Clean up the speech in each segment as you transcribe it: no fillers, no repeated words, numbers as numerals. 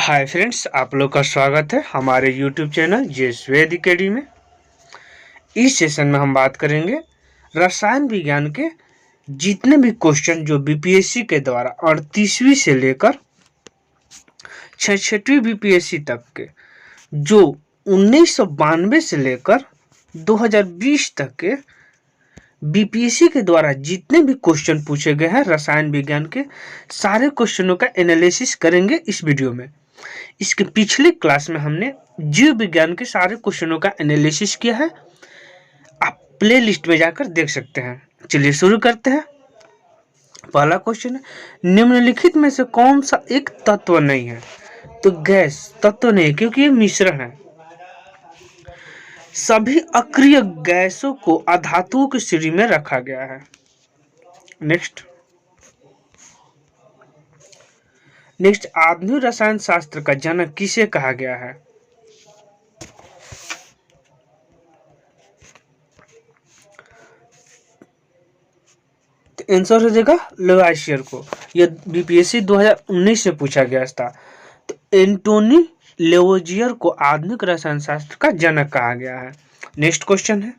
Hi friends, आप लोग का स्वागत है हमारे यूट्यूब चैनल जेएस वैद अकेडमी में। इस सेशन में हम बात करेंगे रसायन विज्ञान के जितने भी क्वेश्चन जो बीपीएससी के द्वारा 38वीं से लेकर 66वीं बीपीएससी तक के, जो 1992 से लेकर 2020 तक के बीपीएससी के द्वारा जितने भी क्वेश्चन पूछे गए हैं रसायन विज्ञान के, सारे क्वेश्चनों का एनालिसिस करेंगे इस वीडियो में। इसके पिछले क्लास में हमने जीव विज्ञान के सारे क्वेश्चनों का एनालिसिस किया है, आप प्ले लिस्ट में जाकर देख सकते हैं। चलिए शुरू करते हैं। पहला क्वेश्चन है, निम्नलिखित में से कौन सा एक तत्व नहीं है? तो गैस तत्व नहीं, क्योंकि ये मिश्रण है। सभी अक्रिय गैसों को अधातुओं की श्रेणी में रखा गया है। नेक्स्ट, आधुनिक रसायन शास्त्र का जनक किसे कहा गया है? तो आंसर हो जाएगा लेवाइशियर को। यह बीपीएससी 2019 में पूछा गया था। तो एंटोनी लेवोजियर को आधुनिक रसायन शास्त्र का जनक कहा गया है। नेक्स्ट क्वेश्चन है,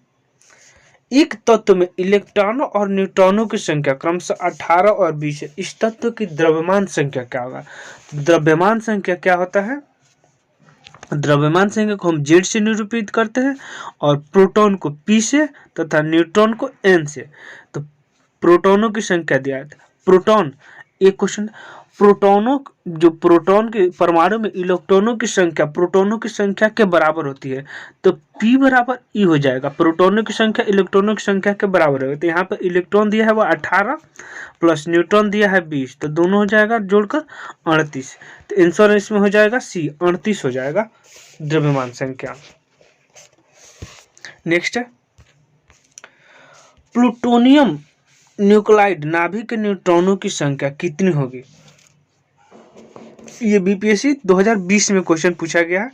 एक तत्व में इलेक्ट्रॉनों और न्यूट्रॉनों की संख्या क्रमशः 18 और 20 है। इस तत्व की द्रव्यमान संख्या क्या होगा? द्रव्यमान संख्या क्या होता है? द्रव्यमान संख्या को हम जेड से निरूपित करते हैं और प्रोटॉन को पी से तथा न्यूट्रॉन को एन से। तो प्रोटॉनों की संख्या दिया है। प्रोटॉन, एक क्वेश्चन, प्रोटॉनों जो प्रोटॉन के परमाणु में इलेक्ट्रॉनों की संख्या प्रोटॉनों की संख्या के बराबर होती है, तो P बराबर E हो जाएगा। प्रोटॉनों की संख्या इलेक्ट्रॉनों की संख्या के बराबर होगा। तो यहाँ पर इलेक्ट्रॉन दिया है वो 18 प्लस न्यूट्रॉन दिया है 20, तो दोनों हो जाएगा जोड़कर 38। तो आंसर इसमें हो जाएगा C, 38 हो जाएगा द्रव्यमान संख्या। नेक्स्ट है, प्लूटोनियम न्यूक्लाइड नाभिक के न्यूट्रॉनों की संख्या कितनी होगी? ये बीपीएससी 2020 में क्वेश्चन पूछा गया है।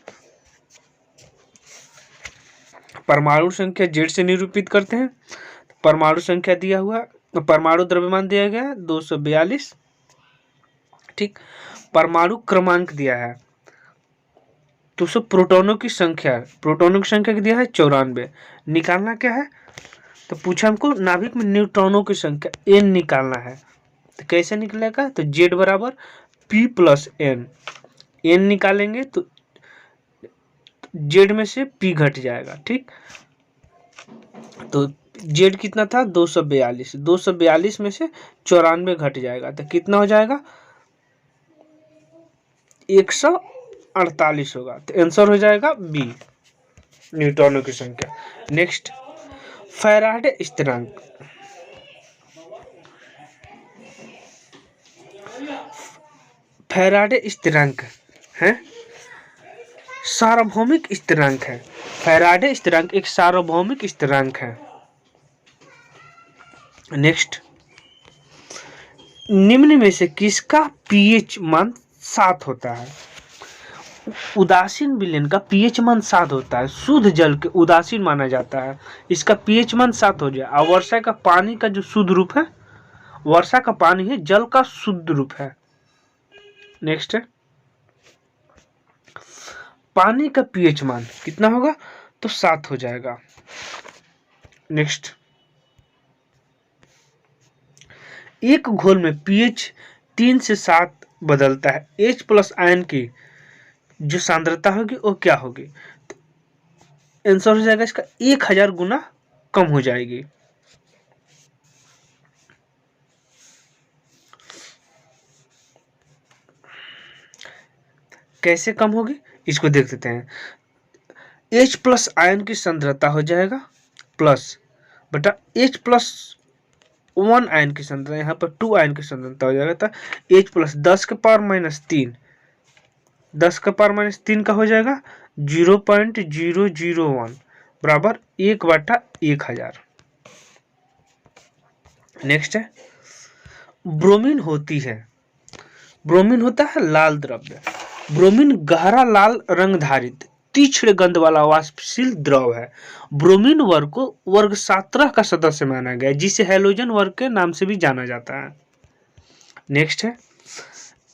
परमाणु संख्या जेड से निरूपित करते हैं। परमाणु संख्या दिया हुआ, परमाणु द्रव्यमान दिया गया है 242। ठीक, परमाणु क्रमांक दिया है 200। प्रोटॉनों की संख्या दिया है 94। निकालना क्या है? तो पूछा हमको नाभिक में न्यूट्रॉनों की संख्या n निकालना है। तो कैसे निकलेगा? तो z बराबर p प्लस n निकालेंगे तो z में से p घट जाएगा। ठीक, तो z कितना था? 242। 242 में से 94 घट जाएगा तो कितना हो जाएगा? 148 होगा। तो आंसर हो जाएगा बी, न्यूट्रॉनों की संख्या। नेक्स्ट, फैराडे स्थिरांक। फैराडे स्थिरांक है सार्वभौमिक स्थिरांक है। फैराडे स्थिरांक एक सार्वभौमिक स्थिरांक है। नेक्स्ट, निम्न में से किसका पीएच मान 7 होता है? उदासीन विलयन का पीएच मान 7 होता है। शुद्ध जल के उदासीन माना जाता है, इसका पीएच मान 7 हो जाए। और वर्षा का पानी का जो शुद्ध रूप है, वर्षा का पानी है जल का शुद्ध रूप है। नेक्स्ट है, पानी का पीएच मान कितना होगा? तो 7 हो जाएगा। नेक्स्ट, एक घोल में पीएच 3 से 7 बदलता है। H प्लस आयन की जो सांद्रता होगी वो क्या होगी? आंसर हो जाएगा इसका 1000 गुना कम हो जाएगी। कैसे कम होगी इसको देख लेते हैं। H प्लस आयन की सांद्रता हो जाएगा प्लस बटा H प्लस 1 आयन की सांद्रता, यहाँ पर 2 आयन की सांद्रता हो जाएगा। तो H प्लस 10 के पावर माइनस 3, 10 का पावर माइनस 3 का हो जाएगा 0.001 बराबर 1/1000। नेक्स्ट है, ब्रोमीन होती है, ब्रोमीन होता है लाल द्रव्य। ब्रोमीन गहरा लाल रंग धारित तीक्ष्ण गंध वाला वाष्पशील द्रव है। ब्रोमीन वर्ग को वर्ग 17 का सदस्य माना गया, जिसे हैलोजन वर्ग के नाम से भी जाना जाता है। नेक्स्ट है,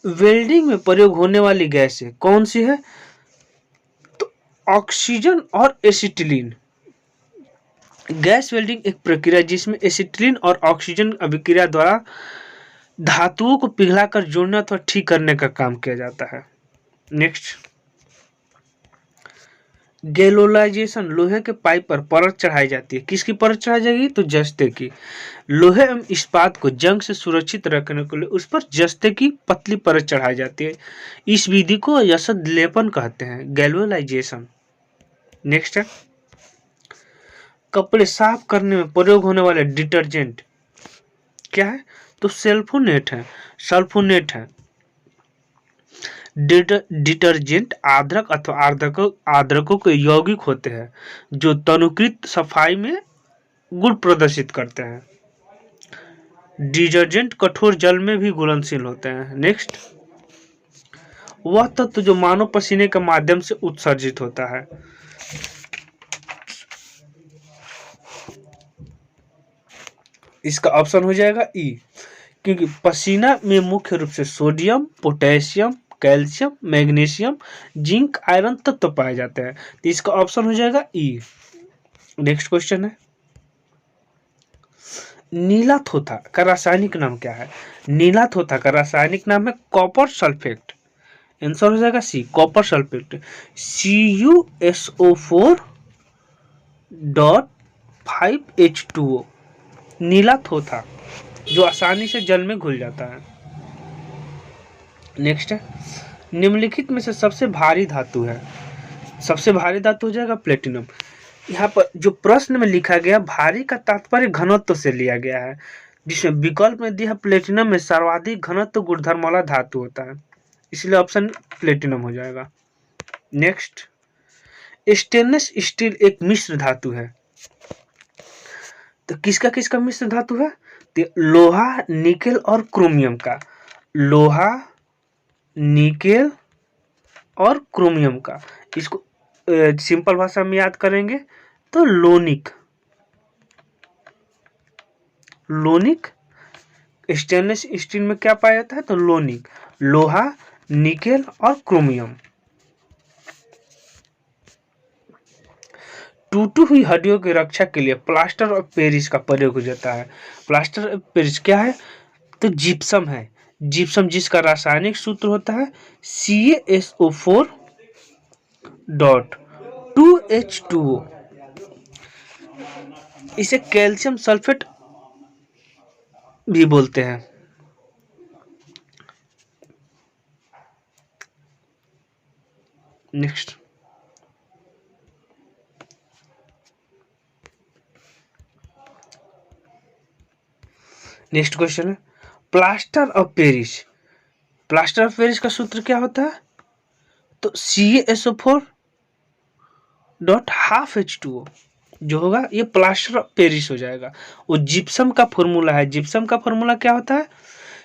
वेल्डिंग में प्रयोग होने वाली गैस है कौन सी है? तो ऑक्सीजन और एसिटिलीन। गैस वेल्डिंग एक प्रक्रिया जिसमें एसिटिलीन और ऑक्सीजन अभिक्रिया द्वारा धातुओं को पिघलाकर जोड़ने अथवा ठीक करने का काम किया जाता है। नेक्स्ट, गैल्वेनाइजेशन, लोहे के पाइप पर परत चढ़ाई जाती है। किसकी परत चढ़ाई जाएगी? तो जस्ते की। लोहे एवं इस्पात को जंग से सुरक्षित रखने के लिए उस पर जस्ते की पतली परत चढ़ाई जाती है। इस विधि को यशद लेपन कहते हैं, गैल्वेनाइजेशन। नेक्स्ट है, कपड़े साफ करने में प्रयोग होने वाले डिटर्जेंट क्या है? तो सल्फोनेट है, सल्फोनेट है। डिटर्जेंट आर्द्रक अथवा आर्द्रकों के यौगिक होते हैं जो तनुकृत सफाई में गुण प्रदर्शित करते हैं। डिटर्जेंट कठोर जल में भी घुलनशील होते हैं। नेक्स्ट, वह तत्व जो मानव पसीने के माध्यम से उत्सर्जित होता है। इसका ऑप्शन हो जाएगा ई, क्योंकि पसीना में मुख्य रूप से sodium, potassium, calcium, magnesium, zinc, iron तत्व पाए जाते हैं। तो इसका ऑप्शन हो जाएगा ई। नेक्स्ट क्वेश्चन है, नीला थोथा का रासायनिक नाम क्या है? नीला थोथा का रासायनिक नाम है कॉपर सल्फेट। आंसर हो जाएगा सी, कॉपर सल्फेट। CuSO4.5H2O, नीला थोथा जो आसानी से जल में घुल जाता है। नेक्स्ट है, निम्नलिखित में से सबसे भारी धातु है। सबसे भारी धातु हो जाएगा प्लेटिनम। यहाँ पर जो प्रश्न में लिखा गया भारी का तात्पर्य घनत्व से लिया गया है, जिसमें विकल्प में दिया प्लेटिनम में सर्वाधिक घनत्व गुणधर्म वाला धातु होता है, इसलिए ऑप्शन प्लेटिनम हो जाएगा। नेक्स्ट, स्टेनलेस स्टील एक मिश्र धातु है। तो किसका किसका मिश्र धातु है? तो लोहा, निकेल और क्रोमियम का। लोहा, निकेल और क्रोमियम का। इसको सिंपल भाषा में याद करेंगे तो लोनिक। लोनिक स्टेनलेस स्टील में क्या पाया जाता है? तो लोनिक, लोहा, निकेल और क्रोमियम। टूटी हुई हड्डियों की रक्षा के लिए प्लास्टर ऑफ पेरिस का प्रयोग हो जाता है। प्लास्टर ऑफ पेरिस क्या है? तो जिप्सम है। जिप्सम जिसका रासायनिक सूत्र होता है CaSO4.2H2O। इसे कैल्शियम सल्फेट भी बोलते हैं। नेक्स्ट, नेक्स्ट क्वेश्चन है, plaster of Paris. Plaster of Paris का सूत्र क्या होता है? तो CaSO4.5H2O जो होगा ये प्लास्टर ऑफ पेरिस हो जाएगा। वो जिप्सम का फॉर्मूला है। जिप्सम का फॉर्मूला क्या होता है?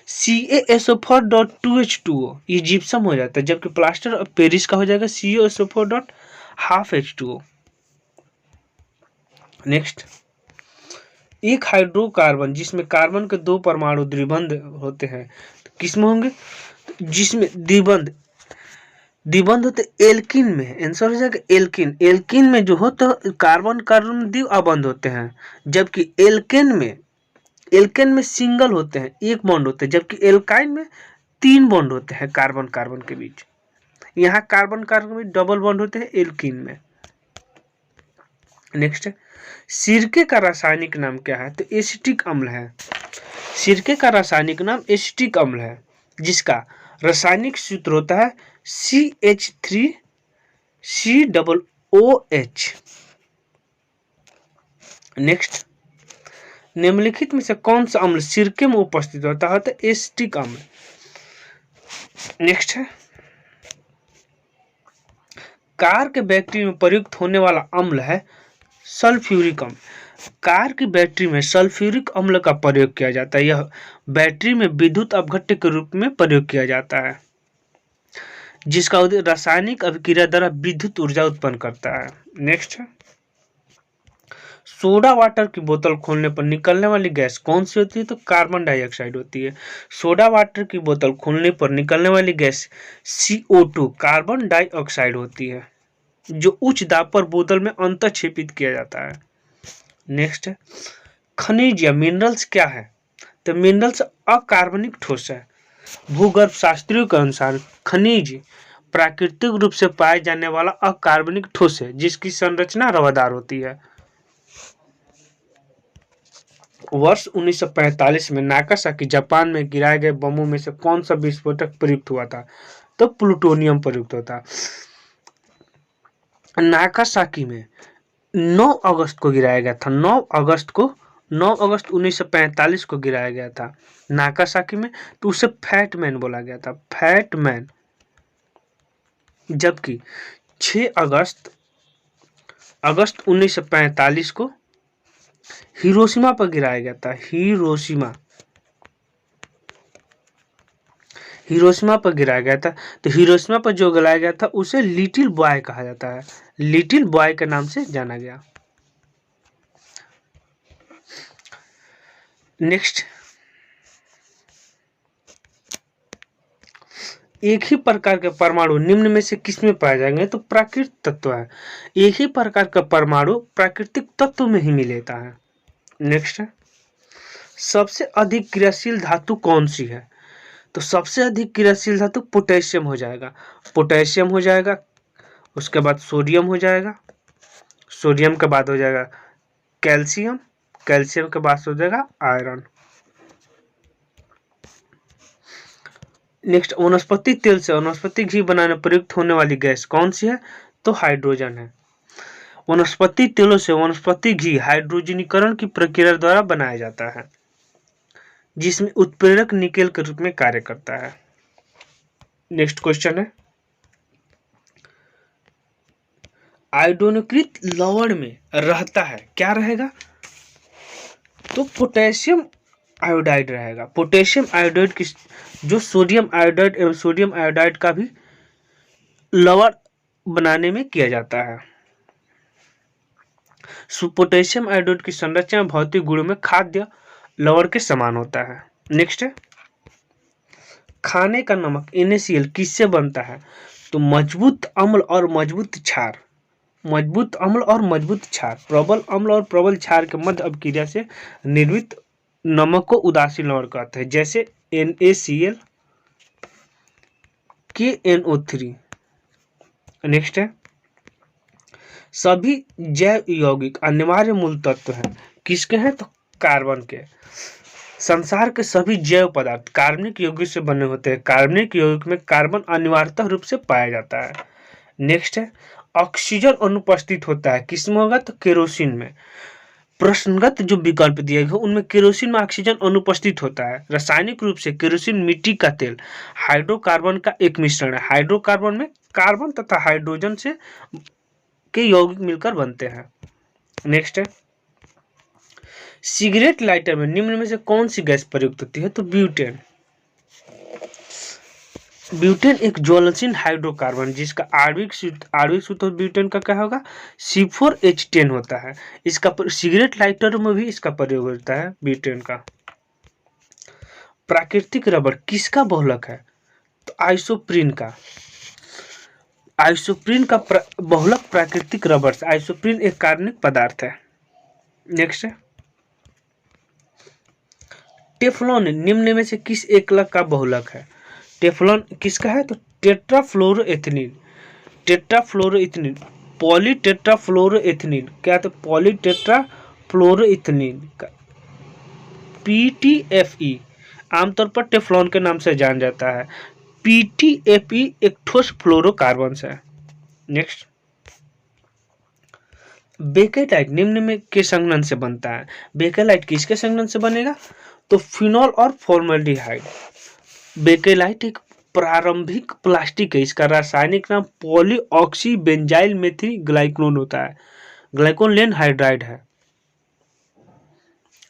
CaSO4.2H2O, ये जिप्सम हो जाता है, जबकि प्लास्टर ऑफ पेरिस का हो जाएगा CaSO4.5H2O। नेक्स्ट, एक हाइड्रोकार्बन जिसमें कार्बन के दो परमाणु द्विबंध होते हैं, तो किसमें होंगे? जिसमें द्विबंध होते एल्किन में। आंसर हो जाएगा एल्किन। एल्किन में जो होता है कार्बन कार्बन द्विबंध होते हैं, जबकि एल्केन में सिंगल होते हैं, एक बॉन्ड होते हैं, जबकि एल्काइन में 3 बॉन्ड होते हैं कार्बन कार्बन के बीच। यहाँ कार्बन कार्बन में डबल बॉन्ड होते हैं एल्किन में। नेक्स्ट है, सिरके का रासायनिक नाम क्या है? तो एसिटिक अम्ल है। सिरके का रासायनिक नाम एसिटिक अम्ल है, जिसका रासायनिक सूत्र होता है CH3COOH। नेक्स्ट, निम्नलिखित में से कौन सा अम्ल सिरके में उपस्थित होता है? तो एसिटिक अम्ल। नेक्स्ट है, कार के बैटरी में प्रयुक्त होने वाला अम्ल है सल्फ्यूरिक अम्ल। कार की बैटरी में सल्फ्यूरिक अम्ल का प्रयोग किया जाता है। यह बैटरी में विद्युत अपघट्य के रूप में प्रयोग किया जाता है, जिसका उद्देश्य रासायनिक अभिक्रिया द्वारा विद्युत ऊर्जा उत्पन्न करता है। नेक्स्ट है, सोडा वाटर की बोतल खोलने पर निकलने वाली गैस कौन सी होती है? तो कार्बन डाइऑक्साइड होती है। सोडा वाटर की बोतल खोलने पर निकलने वाली गैस CO2 कार्बन डाइऑक्साइड होती है, जो उच्च दाब पर बोतल में अंतःक्षेपित किया जाता है। नेक्स्ट है, खनिज या मिनरल्स क्या है? तो मिनरल्स अकार्बनिक ठोस है। भूगर्भ शास्त्रियों के अनुसार खनिज प्राकृतिक रूप से पाए जाने वाला अकार्बनिक ठोस है, जिसकी संरचना रवादार होती है। वर्ष 1945 में नागासाकी जापान में गिराए गए बमों में से कौन सा विस्फोटक प्रयुक्त हुआ था? तो प्लूटोनियम प्रयुक्त होता। नागासाकी में 9 अगस्त को गिराया गया था। 9 अगस्त 1945 को गिराया गया था नागासाकी में। तो उसे फैट मैन बोला गया था, फैट मैन। जबकि 6 अगस्त 1945 को हिरोशिमा पर गिराया गया था। हिरोशिमा पर गिराया गया था। तो हिरोशिमा पर जो गिराया गया था उसे लिटिल बॉय कहा जाता है, लिटिल बॉय के नाम से जाना गया। नेक्स्ट, एक ही प्रकार के परमाणु निम्न में से किसमें पाए जाएंगे? तो प्राकृतिक तत्व है। एक ही प्रकार का परमाणु प्राकृतिक तत्व में ही मिलता है। नेक्स्ट है, सबसे अधिक क्रियाशील धातु कौन सी है? तो सबसे अधिक क्रियाशील धातु पोटेशियम हो जाएगा। पोटेशियम हो जाएगा, उसके बाद सोडियम हो जाएगा, सोडियम के बाद हो जाएगा कैल्शियम, कैल्शियम के बाद हो जाएगा आयरन। नेक्स्ट, वनस्पति तेल से वनस्पति घी बनाने प्रयुक्त होने वाली गैस कौन सी है? तो हाइड्रोजन है। वनस्पति तेलों से वनस्पति घी हाइड्रोजनीकरण की प्रक्रिया द्वारा बनाया जाता है, जिसमें उत्प्रेरक निकेल के रूप में कार्य करता है। नेक्स्ट क्वेश्चन है, आयोडीकृत लवण में रहता है, क्या रहेगा? तो पोटेशियम आयोडाइड रहेगा। पोटेशियम आयोडाइड की जो सोडियम आयोडाइड एवं सोडियम आयोडाइड का भी लवण बनाने में किया जाता है। पोटेशियम आयोडाइड की संरचना भौतिक गुणों में खाद्य लवण के समान होता है। नेक्स्ट है, खाने का नमक NaCl किससे बनता है? तो मजबूत अम्ल और मजबूत क्षार, मजबूत अम्ल और मजबूत क्षार, प्रबल अम्ल और प्रबल क्षार के मध्य अपक्रिया से निर्मित नमक को उदासीन लवण कहते हैं, जैसे NaCl, KNO3। नेक्स्ट है, सभी जैव यौगिक अनिवार्य मूल तत्व हैं, किसके हैं? तो कार्बन के। संसार के सभी जैव पदार्थ कार्बनिक यौगिक से बने होते हैं। कार्बनिक यौगिक में कार्बन अनिवार्यतः रूप से पाया जाता है। नेक्स्ट है, ऑक्सीजन अनुपस्थित होता है, किसमें होगा? तो केरोसिन में। प्रश्नगत जो विकल्प दिए गए उनमें केरोसिन में ऑक्सीजन अनुपस्थित होता है। रासायनिक रूप से केरोसिन मिट्टी का तेल हाइड्रोकार्बन का एक मिश्रण है। हाइड्रोकार्बन में कार्बन तथा हाइड्रोजन से के यौगिक मिलकर बनते हैं। नेक्स्ट है, सिगरेट लाइटर में निम्न में से कौन सी गैस प्रयुक्त होती है? तो ब्यूटेन। ब्यूटेन एक ज्वलनशील हाइड्रोकार्बन जिसका आणविक सूत्र ब्यूटेन का क्या होगा? C4H10 होता है। इसका सिगरेट लाइटर में भी इसका प्रयोग होता है ब्यूटेन का। प्राकृतिक रबर किसका बहुलक है? तो आइसोप्रीन का। आइसोप्रीन का बहुलक प्राकृतिक रबर से। आइसोप्रीन एक कार्बनिक पदार्थ है। नेक्स्ट है, टेफ्लॉन निम्न में से किस एकलक का बहुलक है? टेफ्लॉन किसका है? तो टेट्राफ्लोरोएथेनीन। टेट्राफ्लोरोएथेनीन, पॉलीटेट्राफ्लोरोएथेनीन, क्या? तो पॉलीटेट्राफ्लोरोएथेनीन का PTFE आमतौर पर टेफ्लॉन के नाम से जाना जाता है। PTFE एक ठोस फ्लोरोकार्बन है। नेक्स्ट, बेकेलाइट निम्न में के संघनन से बनता है। बेकेलाइट किसके संघनन से बनेगा? तो फिनॉल और फॉर्मल्डिहाइड। बेकेलाइट एक प्रारंभिक प्लास्टिक है। इसका रासायनिक नाम पॉलीऑक्सीबेंजाइल मेथिल ग्लाइकोन होता है। ग्लाइकोन लेन हाइड्राइड है।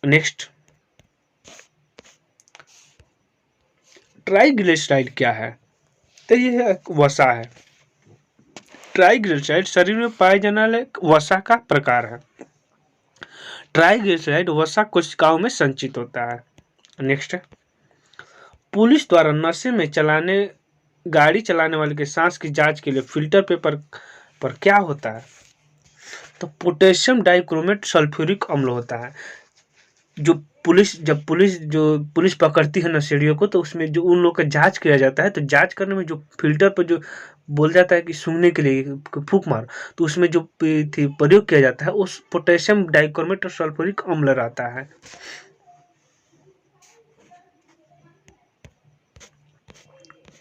नेक्स्ट, ट्राइग्लिसराइड क्या है? तो यह एक वसा है। ट्राइग्लिसराइड शरीर में पाए जाने वाले वसा का प्रकार है। ट्राइग्लिसराइड वसा कोशिकाओं में संचित होता है। नेक्स्ट है, पुलिस द्वारा नशे में गाड़ी चलाने वाले के सांस की जांच के लिए फिल्टर पेपर पर क्या होता है? तो पोटेशियम डाइक्रोमेट सल्फ्यूरिक अम्ल होता है। जब पुलिस पकड़ती है नशेड़ियों को, तो उसमें जो उन लोग का जांच किया जाता है, तो जांच करने में जो फिल्टर पर जो बोल जाता है कि सूंघने के लिए फूंक मार, तो उसमें जो प्रयोग किया जाता है उस पोटेशियम डाइक्रोमेट और सल्फ्यूरिक अम्ल रहता है।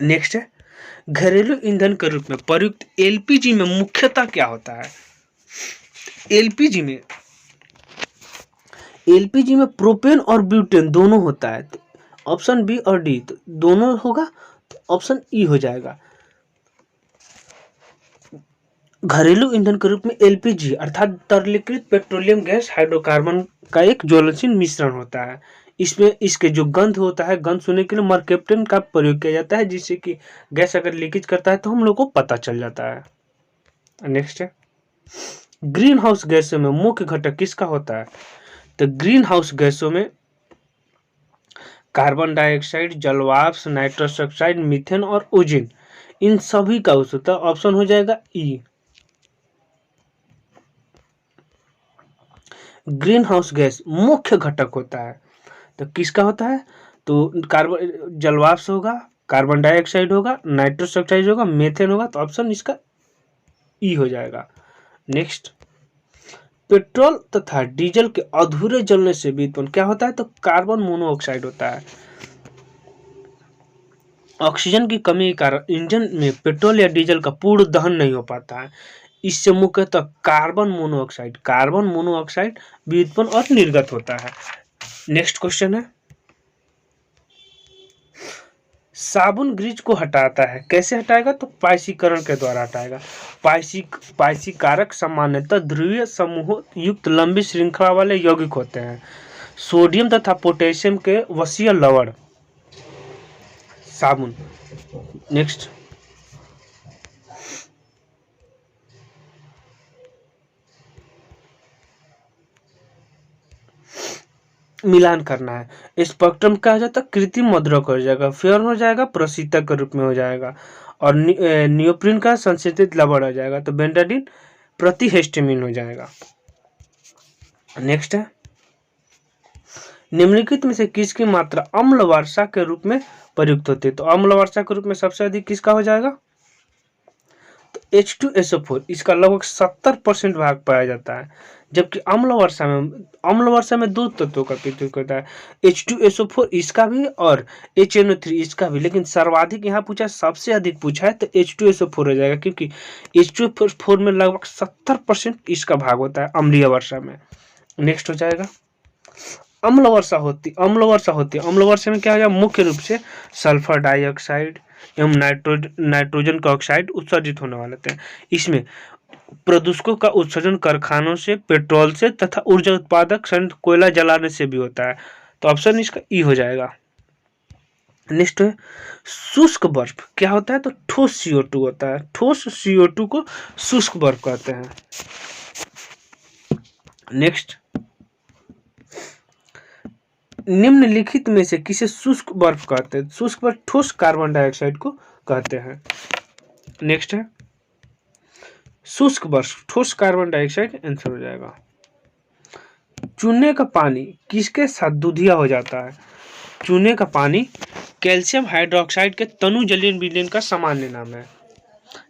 नेक्स्ट है, घरेलू ईंधन के रूप में प्रयुक्त एलपीजी में मुख्यतः क्या होता है? एलपीजी में प्रोपेन और ब्यूटेन दोनों होता है। तो ऑप्शन बी और डी, तो दोनों होगा, तो ऑप्शन ई हो जाएगा। घरेलू ईंधन के रूप में एलपीजी अर्थात तरलीकृत पेट्रोलियम गैस हाइड्रोकार्बन का एक ज्वलनशील मिश्रण होता है। इसमें इसके जो गंध होता है, गंध सुनने के लिए मर्केप्टन का प्रयोग किया जाता है, जिससे कि गैस अगर लीकेज करता है तो हम लोग को पता चल जाता है। नेक्स्ट है, ग्रीन हाउस गैसों में मुख्य घटक किसका होता है? तो ग्रीन हाउस गैसों में कार्बन डाइऑक्साइड, जलवाष्प, नाइट्रस ऑक्साइड, मीथेन और ओजोन, इन सभी का होता है। ऑप्शन हो जाएगा ई। ग्रीन हाउस गैस मुख्य घटक होता है, तो किसका होता है? तो कार्बन जलवाष्प होगा, कार्बन डाइऑक्साइड होगा, नाइट्रस ऑक्साइड होगा, मीथेन होगा, तो ऑप्शन इसका ई हो जाएगा। नेक्स्ट, पेट्रोल तथा डीजल के अधूरे जलने से भी उत्पन्न क्या होता है? तो कार्बन मोनोऑक्साइड होता है। ऑक्सीजन की कमी के कारण इंजन में पेट्रोल या डीजल का पूर्ण दहन नहीं हो पाता है। इससे मुख्यतः कार्बन मोनोऑक्साइड भी उत्पन्न और निर्गत होता है। नेक्स्ट क्वेश्चन है, साबुन ग्रीज को हटाता है, कैसे हटाएगा? तो पाइसीकरण के द्वारा हटाएगा। पाइसीकारक सामान्यतः ध्रुवीय समूह युक्त लंबी श्रृंखला वाले यौगिक होते हैं। सोडियम तथा पोटेशियम के वसीय लवण साबुन। नेक्स्ट, मिलान करना है। स्पेक्ट्रम क्या हो जाता है? कृत्रिम मद्रक हो जाएगा, फेरन हो जाएगा, प्रशीतक के रूप में हो जाएगा, और नियोप्रिन का संश्लेषित लवण हो जाएगा, तो बेंटाडीन प्रतिहिस्टामिन हो जाएगा। नेक्स्ट है, निम्नलिखित में से किसकी मात्रा अम्ल वर्षा के रूप में प्रयुक्त होती है? तो अम्ल वर्षा के रूप में सबसे अधिक किसका हो जाएगा? तो H2SO4, इसका लगभग 70% भाग पाया जाता है। जबकि अम्ल वर्षा में दो तत्वों का प्रयोग होता है, H2SO4 इसका भी और HNO3 इसका भी, लेकिन सर्वाधिक यहाँ पूछा, सबसे अधिक पूछा है, तो H2SO4 हो जाएगा, क्योंकि H2SO4 में लगभग 70% इसका भाग होता है अम्लीय वर्षा में। नेक्स्ट हो जाएगा, अम्ल वर्षा होती है। अम्ल वर्षा में क्या हो जाएगा? मुख्य रूप से सल्फर डाइऑक्साइड एवं नाइट्रोजन का ऑक्साइड उत्सर्जित होने वाले थे। इसमें प्रदूषकों का उत्सर्जन कारखानों से, पेट्रोल से तथा ऊर्जा उत्पादक संयंत्र कोयला जलाने से भी होता है, तो ऑप्शन इसका ई हो जाएगा। नेक्स्ट है, शुष्क बर्फ क्या होता है? तो ठोस CO2 होता है। ठोस CO2 को शुष्क बर्फ कहते हैं। नेक्स्ट, निम्नलिखित में से किसे शुष्क बर्फ कहते हैं? शुष्क बर्फ ठोस कार्बन डाइऑक्साइड को कहते हैं। नेक्स्ट है, शुष्क बर्फ ठोस कार्बन डाइऑक्साइड आंसर हो जाएगा। चूने का पानी किसके साथ दूधिया हो जाता है? चूने का पानी कैल्शियम हाइड्रोक्साइड के तनु जलीय विलयन का सामान्य नाम है।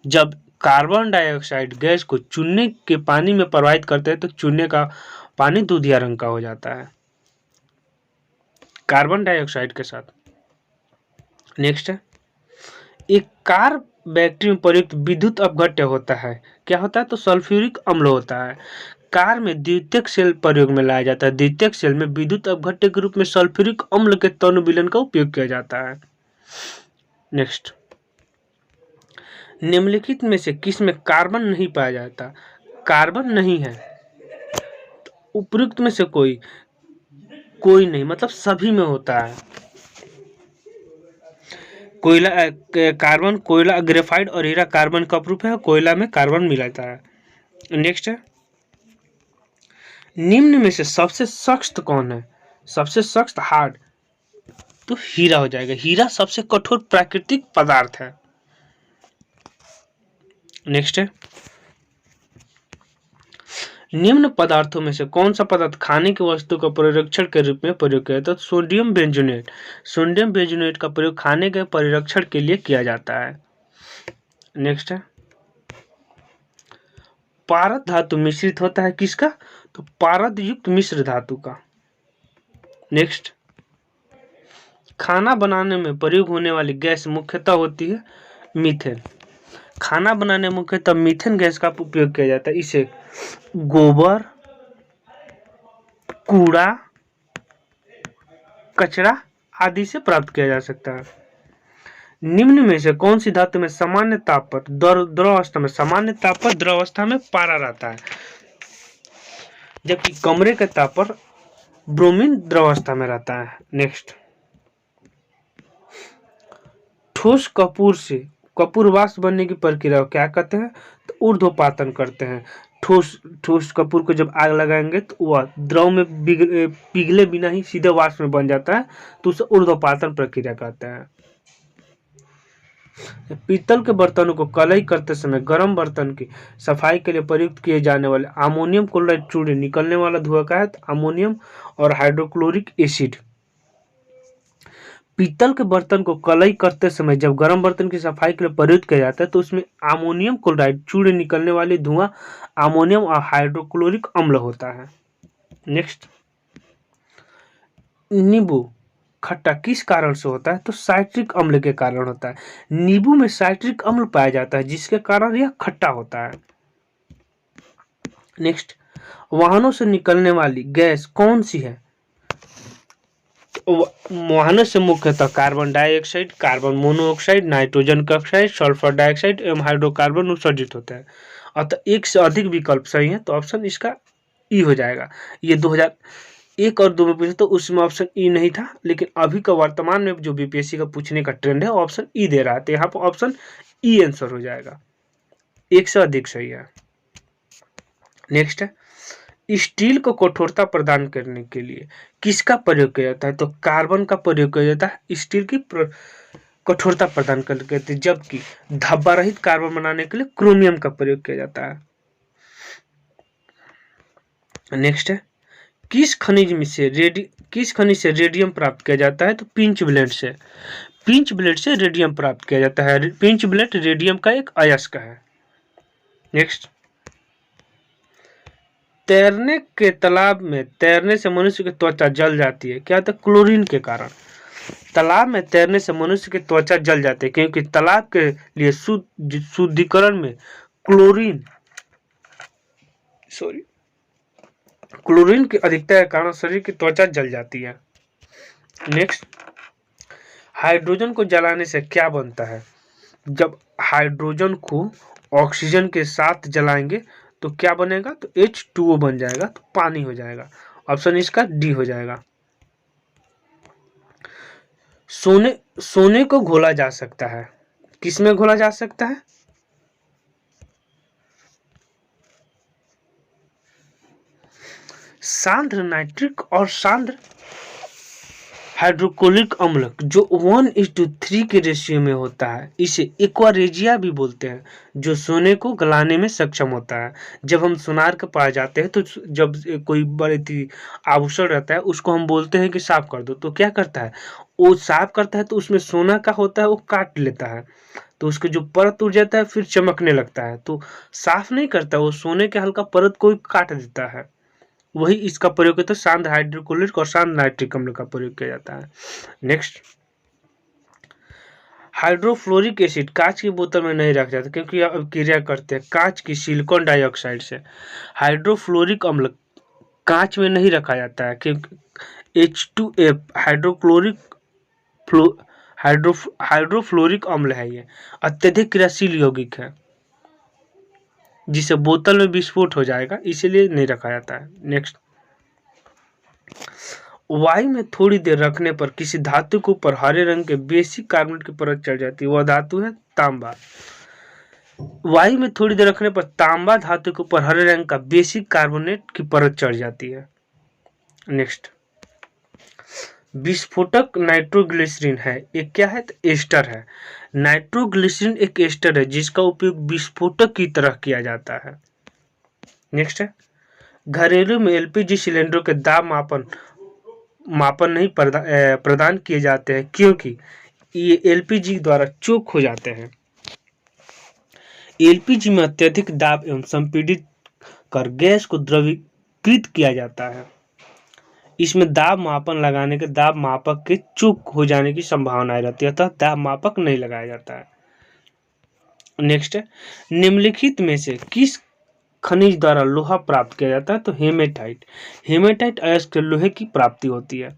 जब कार्बन डाइऑक्साइड गैस को चूने के पानी में प्रवाहित करते हैं, तो चूने का पानी दूधिया रंग का हो जाता है कार्बन डाइऑक्साइड के साथ। नेक्स्ट है, एक कार बैटरी में प्रयुक्त विद्युत अपघट्य होता है, क्या होता है? तो सल्फ्यूरिक अम्ल होता है। कार में द्वितीयक सेल प्रयोग में लाया जाता है। द्वितीयक सेल में विद्युत अपघट्य के रूप में सल्फ्यूरिक अम्ल के तनु विलयन का उपयोग किया जाता है। नेक्स्ट, निम्नलिखित में से किस में कार्बन नहीं पाया जाता? कार्बन नहीं है, उपयुक्त में से कोई नहीं, मतलब सभी में होता है। कोयला कार्बन, कोयला, ग्रेफाइट और हीरा कार्बन का प्रूफ है। कोयला में कार्बन मिलाता है। नेक्स्ट है, निम्न में से सबसे सख्त कौन है? सबसे सख्त हार्ड तो हीरा हो जाएगा। हीरा सबसे कठोर प्राकृतिक पदार्थ है। नेक्स्ट है, निम्न पदार्थों में से कौन सा पदार्थ खाने की वस्तु का परिरक्षण के रूप में प्रयोग किया जाता है? तो सोडियम बेंजोनेट। सोडियम बेंजोनेट का प्रयोग खाने के परिरक्षण के लिए किया जाता है। नेक्स्ट है, पारद धातु मिश्रित होता है किसका? तो पारद युक्त मिश्र धातु का। नेक्स्ट, खाना बनाने में प्रयोग होने वाली गैस मुख्यतः होती है मीथेन। खाना बनाने में मुख्यतः मीथेन गैस का उपयोग किया जाता है। इसे गोबर, कूड़ा, कचरा आदि से प्राप्त किया जा सकता है। निम्न में से कौन सी धातु में सामान्य ताप पर द्रवावस्था में द्रवावस्था में पारा रहता है, जबकि कमरे के ताप पर ब्रोमीन द्रवावस्था में रहता है। नेक्स्ट, ठोस कपूर से कपूर वाष्प बनने की प्रक्रिया को क्या कहते हैं? तो ऊर्ध्वपातन करते हैं। ठोस कपूर को जब आग लगाएंगे तो वह द्रव में पिघले बिना ही सीधे वाष्प में बन जाता है, तो उसे ऊर्ध्वपातन प्रक्रिया कहते हैं। पीतल के बर्तनों को कलई करते समय गर्म बर्तन की सफाई के लिए प्रयुक्त किए जाने वाले अमोनियम क्लोराइड चूड़े निकलने वाला धुआं का है अमोनियम और हाइड्रोक्लोरिक एसिड। पीतल के बर्तन को कलई करते समय जब गर्म बर्तन की सफाई के लिए प्रयुक्त किया जाता है तो उसमें अमोनियम क्लोराइड चूड़े निकलने वाली धुआं अमोनियम और हाइड्रोक्लोरिक अम्ल होता है। नेक्स्ट, नींबू खट्टा किस कारण से होता है? तो साइट्रिक अम्ल के कारण होता है। नींबू में साइट्रिक अम्ल पाया जाता है जिसके कारण यह खट्टा होता है। नेक्स्ट, वाहनों से निकलने वाली गैस कौन सी है? वाहनों से मुख्यतः carbon dioxide, carbon monoxide, nitrogen oxide, sulphur dioxide एवं हाइड्रोकार्बन उत्सर्जित होते हैं। अतः एक से अधिक विकल्प सही है, तो ऑप्शन इसका ई हो जाएगा। ये 2001 और 2 में पूछे तो उसमें ऑप्शन ई नहीं था, लेकिन अभी का वर्तमान में जो बीपीएससी का पूछने का ट्रेंड है ऑप्शन ई दे रहा है, तो यहाँ पर ऑप्शन ई आंसर हो जाएगा। एक से अधिक सही है। नेक्स्ट है, स्टील को कठोरता प्रदान करने के लिए किसका प्रयोग किया जाता है? तो कार्बन का प्रयोग किया जाता है स्टील की कठोरता प्रदान करने के लिए, जबकि धब्बा रहित कार्बन बनाने के लिए क्रोमियम का प्रयोग किया जाता है। नेक्स्ट है, किस खनिज से रेडियम प्राप्त किया जाता है? तो पिंच ब्लेड से। पिंच ब्लेड से रेडियम प्राप्त किया जाता है। पिंच ब्लेड रेडियम का एक अयस्क है। नेक्स्ट, तैरने के तालाब में तैरने से मनुष्य की त्वचा जल जाती है, क्या? तो क्लोरीन के कारण। तालाब में तैरने से मनुष्य की त्वचा जल जाती है क्योंकि तालाब के लिए शुद्धिकरण में क्लोरीन की अधिकता के कारण शरीर की त्वचा जल जाती है। नेक्स्ट, हाइड्रोजन को जलाने से क्या बनता है? जब हाइड्रोजन को ऑक्सीजन के साथ जलाएंगे तो क्या बनेगा? तो H2O बन जाएगा, तो पानी हो जाएगा। ऑप्शन इसका डी हो जाएगा। सोने को घोला जा सकता है, किसमें घोला जा सकता है? सांद्र नाइट्रिक और सांद्र हाइड्रोक्लोरिक अम्ल जो 1:3 के रेशियो में होता है, इसे एक्वारेजिया भी बोलते हैं, जो सोने को गलाने में सक्षम होता है। जब हम सोनार के पास जाते हैं तो जब कोई बड़ी आभूषण रहता है उसको हम बोलते हैं कि साफ कर दो, तो क्या करता है वो? साफ करता है तो उसमें सोना का होता है, वो काट लेता है तो उसके जो परत उड़ जाता है फिर चमकने लगता है, तो साफ नहीं करता, वो सोने के हल्का परत को काट देता है। वही इसका प्रयोग होता है, सांद्र हाइड्रोक्लोरिक और सांद्र नाइट्रिक अम्ल का प्रयोग किया जाता है। नेक्स्ट, हाइड्रोफ्लोरिक एसिड कांच की बोतल में नहीं रखा जाता क्योंकि अब क्रिया करते हैं कांच की सिलिकॉन डाइऑक्साइड से। हाइड्रोफ्लोरिक अम्ल कांच में नहीं रखा जाता है क्योंकि H2F हाइड्रोफ्लोरिक अम्ल है, ये अत्यधिक क्रियाशील यौगिक है जिसे बोतल में विस्फोट हो जाएगा, इसीलिए नहीं रखा जाता है। नेक्स्ट, वायु में थोड़ी देर रखने पर किसी धातु के ऊपर हरे रंग के बेसिक कार्बोनेट की परत चढ़ जाती है, वह धातु है तांबा। वायु में थोड़ी देर रखने पर तांबा धातु के ऊपर हरे रंग का बेसिक कार्बोनेट की परत चढ़ जाती है। नेक्स्ट, विस्फोटक नाइट्रोग्लिसरीन है। एक क्या है? तो एस्टर है। नाइट्रोग्लिसरीन एक एस्टर है जिसका उपयोग विस्फोटक की तरह किया जाता है। नेक्स्ट है, घरेलू में एलपीजी सिलेंडरों के दाब मापन नहीं प्रदान किए जाते हैं क्योंकि ये एलपीजी द्वारा चोक हो जाते हैं। एलपीजी में अत्यधिक दाब एवं संपीड़ित कर गैस को द्रवीकृत किया जाता है। इसमें दाब मापन लगाने के दाब मापक के चूक हो जाने की संभावना रहती है, अतः दाब मापक नहीं लगाया जाता है। नेक्स्ट है, निम्नलिखित में से किस खनिज द्वारा लोहा प्राप्त किया जाता है? तो हेमेटाइट। हेमेटाइट अयस्क लोहे की प्राप्ति होती है,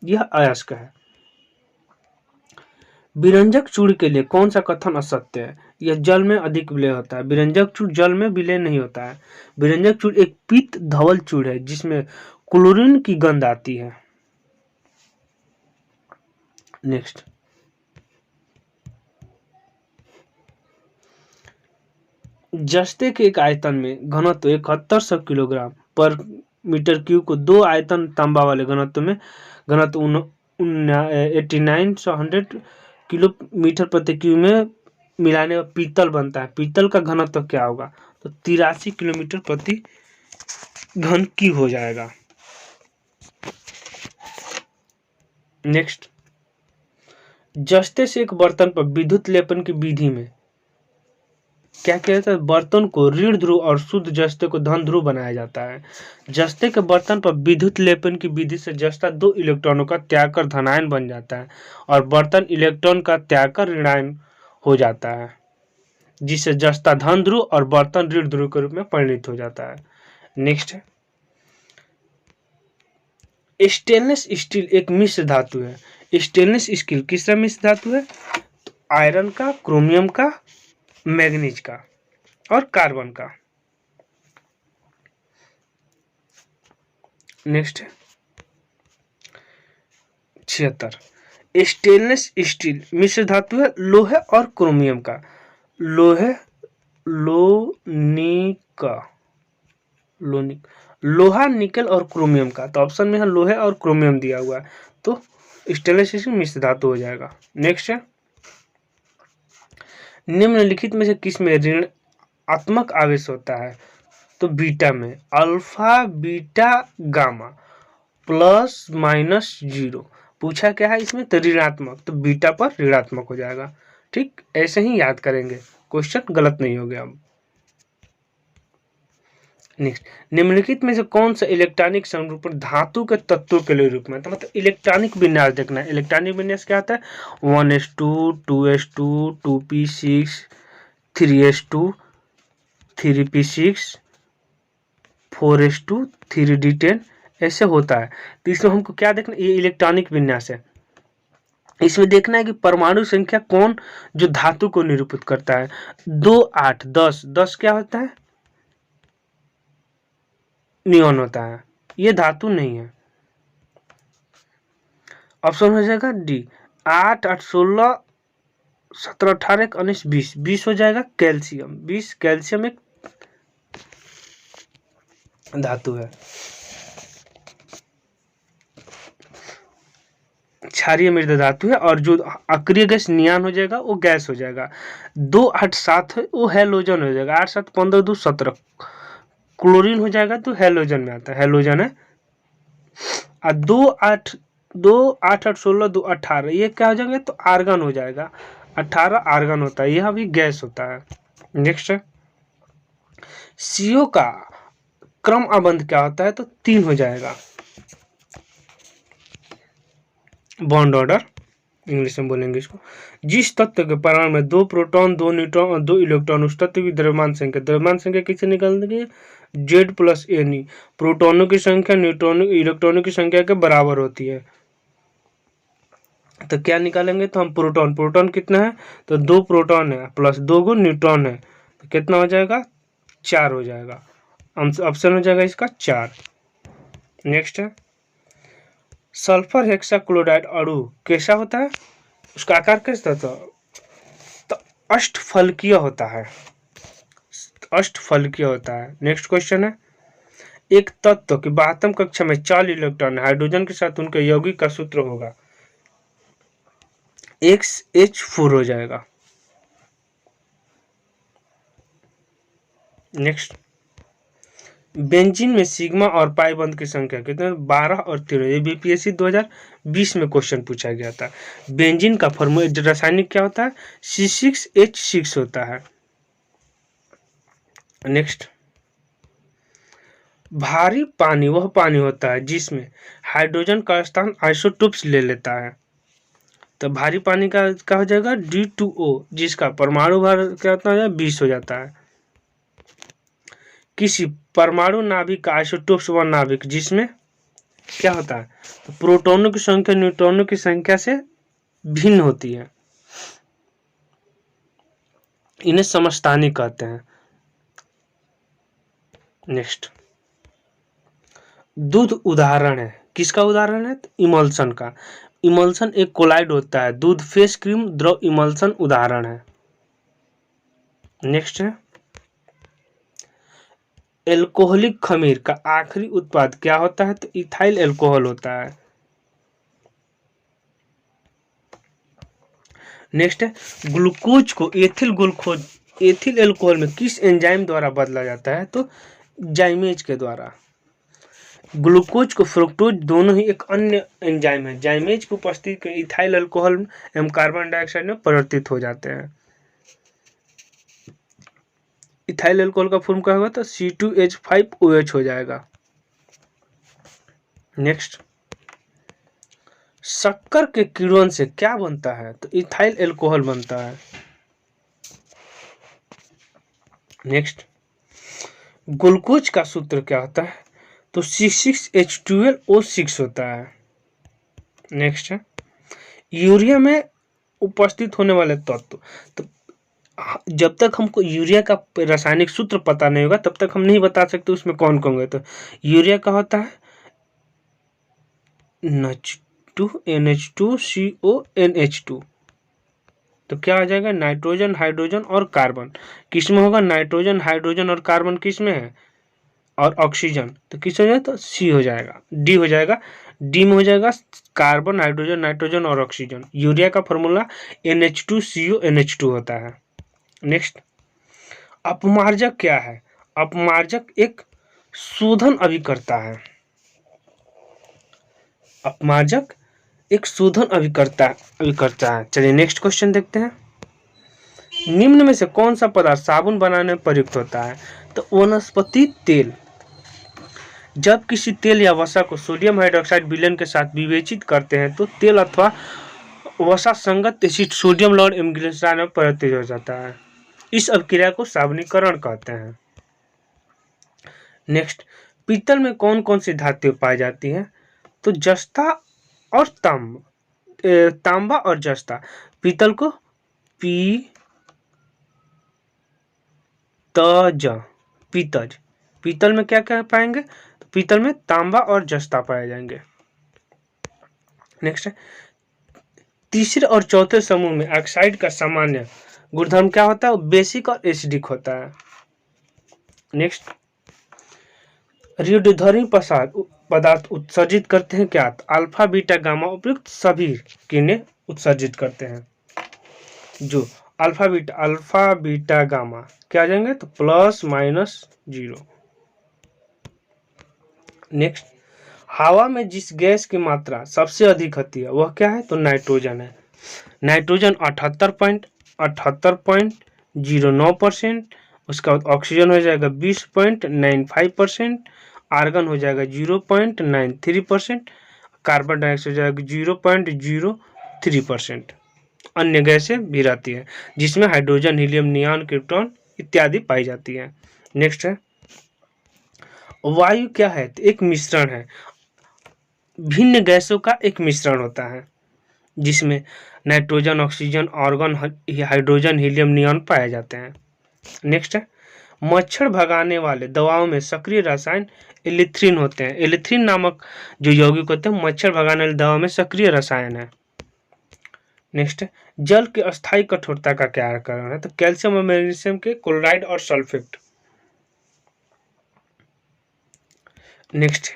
यह अयस्क है। विरंजक चूर्ण के लिए कौन सा कथन असत्य है? यह जल में अधिक विलय होता है। विरंजक चूर्ण जल में विलय नहीं होता है। विरंजक चूर्ण एक पीत धवल चूर्ण है जिसमें क्लोरीन की गंध आती है। नेक्स्ट, जस्ते के एक आयतन में घनत्व 7100 किलोग्राम पर मीटर क्यूब को दो आयतन तांबा वाले घनत्व में घनत्व 8900 किलोमीटर प्रति क्यूब में मिलाने पर पीतल बनता है। पीतल का घनत्व क्या होगा? तो 83 किलोमीटर प्रति घन क्यूब हो जाएगा। नेक्स्ट, जस्ते से एक बर्तन पर विद्युत लेपन की विधि में क्या किया जाता है? बर्तन को ऋण ध्रुव और शुद्ध जस्ते को धन ध्रुव बनाया जाता है। जस्ते के बर्तन पर विद्युत लेपन की विधि से जस्ता दो इलेक्ट्रॉनों का त्याग कर धनायन बन जाता है और बर्तन इलेक्ट्रॉन का त्याग कर ऋणायन हो जाता है, जिससे जस्ता धन ध्रुव और बर्तन ऋण ध्रुव के रूप में परिणित हो जाता है। नेक्स्ट है, स्टेनलेस स्टील एक मिश्र धातु है। स्टेनलेस स्टील किसका मिश्र धातु है? तो आयरन का, क्रोमियम का, मैग्नीज का और कार्बन का। नेक्स्ट है 76, स्टेनलेस स्टील मिश्र धातु है लोहे और क्रोमियम का। लोहा, निकल और क्रोमियम का। तो ऑप्शन में है लोहे और क्रोमियम दिया हुआ है, तो स्टेनलेस स्टील मिश्र धातु हो जाएगा। नेक्स्ट है, निम्नलिखित में से किस में ऋणात्मक आवेश होता है? तो बीटा में। Alpha, beta, gamma plus minus 0 पूछा क्या है इसमें? तो ऋणात्मक, तो बीटा पर ऋणात्मक हो जाएगा। ठीक, ऐसे ही याद करेंगे, क्वेश्चन गलत नहीं हो गया। अब नेक्स्ट, निम्नलिखित में से कौन सा इलेक्ट्रॉनिक संरूपण धातु के तत्वों के लिए रूप में? तो मतलब इलेक्ट्रॉनिक विन्यास देखना है। इलेक्ट्रॉनिक विन्यास क्या होता है? 1s2, 2s2, 2p6, 3s2, 3p6, 4s2, 3d10 ऐसे होता है। तो इसमें हमको क्या देखना? ये इलेक्ट्रॉनिक विन्यास है। इसमें देखना है कि परमाणु संख्या कौन जो धातु को निरूपित करता है। 2, 8, 10, 10 क्या होता है? नियॉन होता है, ये धातु नहीं है। ऑप्शन हो जाएगा डी। 8, 8, 16, 17, 18, 19, 20, 20 हो जाएगा कैल्शियम। 20 कैल्शियम एक धातु है। क्षारीय मृदा धातु है और जो अक्रिय गैस नियान हो जाएगा वो गैस हो जाएगा। 2, 8, 7 है वो हेलोजन हो जाएगा। 8, 7, 15, 2, 17 क्लोरीन हो जाएगा तो हेलोजन में आता है, हेलोजन है। और 2, 8, 16, 2, 18 ये क्या हो जाएंगे? तो आर्गन हो जाएगा। 18 आर्गन होता है, यह भी गैस होता है। नेक्स्ट है, CO का क्रम आबंध क्या होता है? तो 3 हो जाएगा। बॉन्ड ऑर्डर इंग्लिश में बोलेंगे इसको। जिस तत्व के परमाणु में 2 प्रोटॉन, 2 न्यूट्रॉन और 2 इलेक्ट्रॉन, उस तत्व की द्रव्यमान संख्या किससे निकाल देंगे? Z + Ne। प्रोटॉनों की संख्या इलेक्ट्रॉनों की संख्या के बराबर होती है। तो क्या निकालेंगे? तो हम प्रोटॉन कितना है? तो 2 प्रोटॉन है प्लस 2 गो न्यूट्रॉन है, तो कितना हो जाएगा? 4 हो जाएगा। ऑप्शन हो जाएगा इसका 4। नेक्स्ट है, सल्फर हेक्साक्लोराइड अणु कैसा होता है? उसका आकार कैसा था? तो अष्टफलकीय होता है? अष्टफलकीय होता है। नेक्स्ट क्वेश्चन है, एक तत्व की बाह्यतम कक्षा में 4 इलेक्ट्रॉन हाइड्रोजन के साथ उनके यौगिक का सूत्र होगा, XH4 हो जाएगा। नेक्स्ट, बेंजीन में सिग्मा और पाई बंध की संख्या कितने? 12 और 13। ये बीपीएससी 2020 में क्वेश्चन पूछा गया था। बेंजीन का फॉर्मूला रासायनिक क्या होता है? C6H6 होता है। नेक्स्ट, भारी पानी वह पानी होता है जिसमें हाइड्रोजन का स्थान आइसोटोप्स ले लेता है। तो भारी पानी का क्या हो जाएगा? D2O, जिसका परमाणु भार क्या होता है? 20 हो जाता है। किसी परमाणु नाभिक का आइसोटोप्स वह नाभिक जिसमें क्या होता है? तो प्रोटॉनों की संख्या न्यूट्रॉनों की संख्या से भिन्न होती है। इन्हें समस्थानिक कहते हैं। नेक्स्ट, दूध उदाहरण है, किसका उदाहरण है? तो इमल्सन का। इमल्सन एक कोलाइड होता है। दूध फेस क्रीम द्रव इमल्सन उदाहरण है। नेक्स्ट है, एल्कोहलिक खमीर का आखिरी उत्पाद क्या होता है? तो इथाइल एल्कोहल होता है। नेक्स्ट है, ग्लूकोज को एथिल एल्कोहल में किस एंजाइम द्वारा बदला जाता है? तो जाइमेज के द्वारा। ग्लूकोज को फ्रुक्टोज दोनों ही एक अन्य एंजाइम है। जाइमेज की उपस्थिति के इथाइल अल्कोहल एवं कार्बन डाइऑक्साइड में परिवर्तित हो जाते हैं। इथाइल अल्कोहल का फॉर्म क्या होगा? तो C2H5OH हो जाएगा। नेक्स्ट, शक्कर के किण्वन से क्या बनता है? तो इथाइल अल्कोहल बनता है। नेक्स्ट, ग्लूकोज का सूत्र क्या होता है? तो C6H12O6 होता है। नेक्स्ट है, यूरिया में उपस्थित होने वाले तत्व। तो जब तक हमको यूरिया का रासायनिक सूत्र पता नहीं होगा तब तक हम नहीं बता सकते उसमें कौन कौन होंगे। तो यूरिया का होता है NH2NH2CONH2। तो क्या आ जाएगा? नाइट्रोजन, हाइड्रोजन और कार्बन। किस में होगा? नाइट्रोजन, हाइड्रोजन और कार्बन किस में है? और ऑक्सीजन। तो किस हो जाएगा? तो सी हो जाएगा, डी हो जाएगा। डी में हो जाएगा कार्बन, हाइड्रोजन, नाइट्रोजन और ऑक्सीजन। यूरिया का फॉर्मूला NH2CONH2 होता है। नेक्स्ट, अपमार्जक क्या है? अपमार्जक एक शोधन अभिकर्ता है। अपमार्जक एक शोधन अभिकर्ता है। चलिए नेक्स्ट क्वेश्चन देखते हैं। निम्न में से कौन सा पदार्थ साबुन बनाने में प्रयुक्त होता है? तो वनस्पति तेल। जब किसी तेल या वसा को सोडियम हाइड्रोक्साइड विलयन के साथ विवेचित करते हैं तो तेल अथवा वसा संगत एसिड सोडियम लवण एवं ग्लिसरॉल में परिवर्तित हो जाता है। इस अभिक्रिया को साबुनीकरण कहते हैं। नेक्स्ट, पीतल में कौन कौन सी धातुएं पाई जाती हैं? तो जस्ता और तांबा और जस्ता। पीतल को पीतज। पीतल में क्या क्या पाएंगे? तो पीतल में तांबा और जस्ता पाए जाएंगे। नेक्स्ट है, तीसरे और चौथे समूह में ऑक्साइड का सामान्य गुणधर्म क्या होता है? बेसिक और एसिडिक होता है। नेक्स्ट, रेडियोधर्मी पदार्थ उत्सर्जित करते हैं क्या? अल्फा बीटा गामा उपयुक्त सभी किरणें उत्सर्जित करते हैं। जो अल्फा बीटा गामा क्या आ जाएंगे? तो +-0। नेक्स्ट, हवा में जिस गैस की मात्रा सबसे अधिक होती है वह क्या है? तो नाइट्रोजन है। नाइट्रोजन 78.09%। उसका बाद ऑक्सीजन हो जाएगा 20.95%। आर्गन हो जाएगा 0.93%। कार्बन डाइऑक्साइड हो जाएगा 0.03%। अन्य गैसें भी रहती है जिसमें हाइड्रोजन, हीलियम, नियॉन, क्रिप्टॉन इत्यादि पाई जाती है। नेक्स्ट है, वायु क्या है? तो एक मिश्रण है, भिन्न गैसों का एक मिश्रण होता है जिसमें nitrogen, oxygen, argon, hydrogen, helium, neon पाए जाते हैं। नेक्स्ट है, मच्छर भगाने वाले दवाओं में सक्रिय रसायन एलिथ्रिन होते हैं। एलिथ्रिन नामक जो यौगिक होते हैं मच्छर भगाने वाली दवा में सक्रिय रसायन है। नेक्स्ट है, जल के अस्थायी कठोरता का क्या कारण है? तो कैल्शियम और मैग्नीशियम के क्लोराइड और सल्फेट। नेक्स्ट,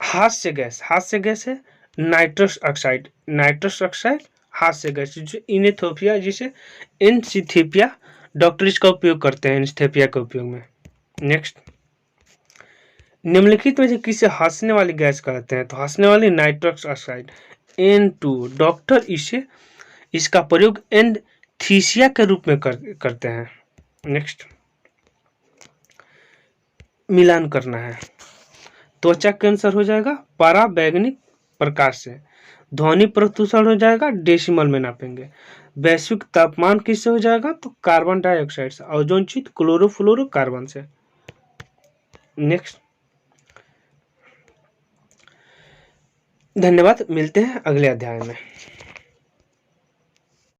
हास्य गैस है नाइट्रस ऑक्साइड। नाइट्रस ऑक्साइड हास्य गैस, जो इनेथोपिया, जिसे एनसीथेपिया डॉक्टर इसका उपयोग करते हैं एनेस्थेसिया के उपयोग में। नेक्स्ट, निम्नलिखित में से किसे हंसने वाली गैस कहते हैं? तो हंसने वाली नाइट्रस ऑक्साइड N2। डॉक्टर इसका प्रयोग एनेस्थीसिया के रूप में करते हैं। नेक्स्ट, मिलान करना है। त्वचा कैंसर हो जाएगा पराबैंगनी प्रकाश से। ध्वनि प्रदूषण हो जाएगा डेसिमल में नापेंगे। वैश्विक तापमान किससे हो जाएगा? तो कार्बन डाइऑक्साइड से। ओजोनचित क्लोरोफ्लोरोकार्बन से। नेक्स्ट, धन्यवाद, मिलते हैं अगले अध्याय में।